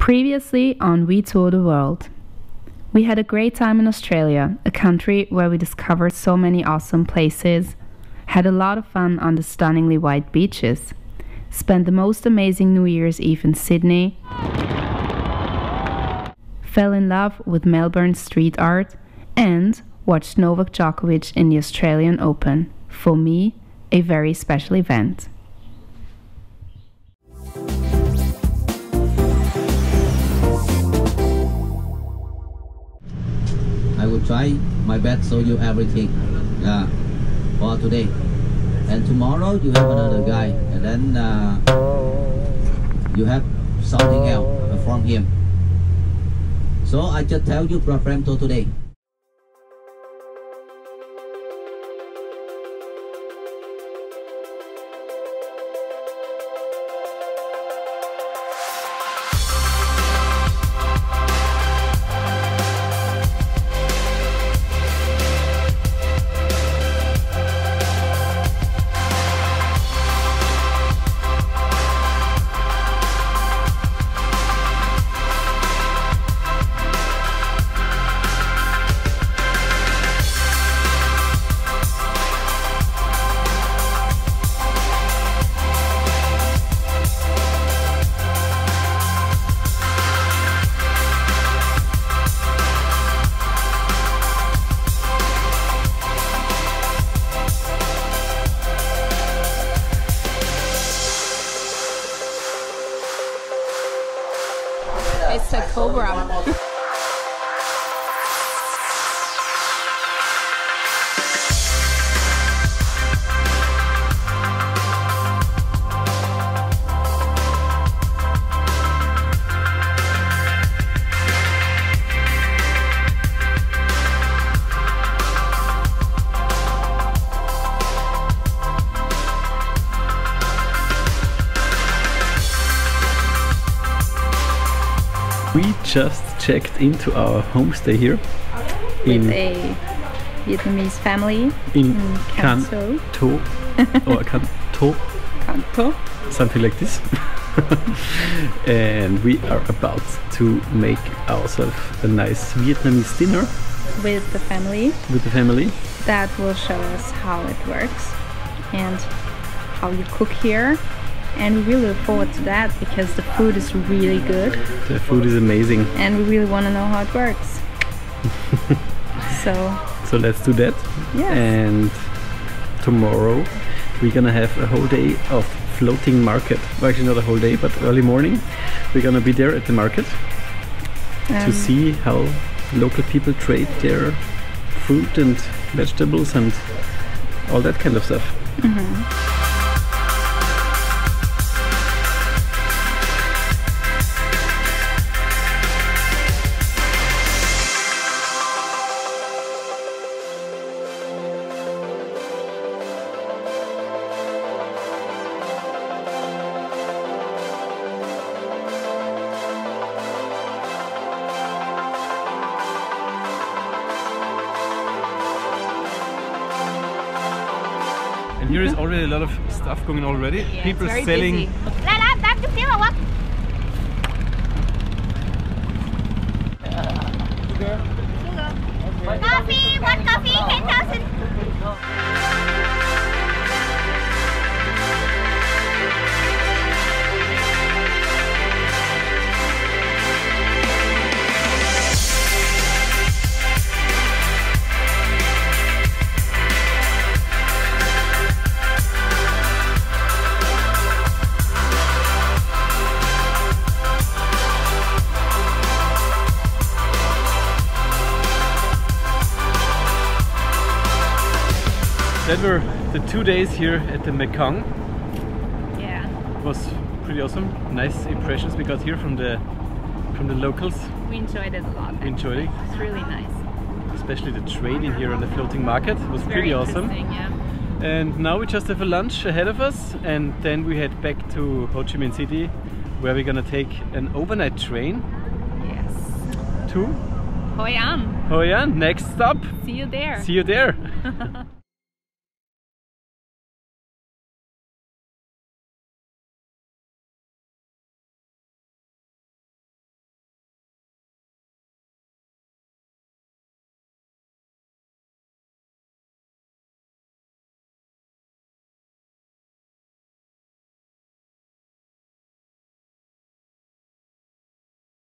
Previously on We Tour the World. We had a great time in Australia, a country where we discovered so many awesome places, had a lot of fun on the stunningly white beaches, spent the most amazing New Year's Eve in Sydney, fell in love with Melbourne street art, and watched Novak Djokovic in the Australian Open. For me, a very special event. I will try my best to show you everything for today. And tomorrow you have another guy, and then you have something else from him. So I just tell you program for today. It's a cobra. We just checked into our homestay here With a Vietnamese family in Canto. or Canto, something like this. And we are about to make ourselves a nice Vietnamese dinner With the family. That will show us how it works and how you cook here. And we really look forward to that because the food is really good. The food is amazing. And we really want to know how it works. So let's do that. Yes. And tomorrow we're gonna have a whole day of floating market. Well, actually not a whole day, but early morning. We're gonna be there at the market to see how local people trade their fruit and vegetables and all that kind of stuff. Mm-hmm. And here is already a lot of stuff going already. Yeah, people selling. Coffee, one coffee, 10,000. That were the 2 days here at the Mekong. Yeah. It was pretty awesome. Nice impressions we got here from the locals. We enjoyed it a lot. We enjoyed it. It's really nice. Especially the trading here on the floating market was pretty awesome. Yeah. And now we just have a lunch ahead of us, and then we head back to Ho Chi Minh City, where we're gonna take an overnight train. Yes. To Hoi An. Hoi An. Next stop. See you there. See you there.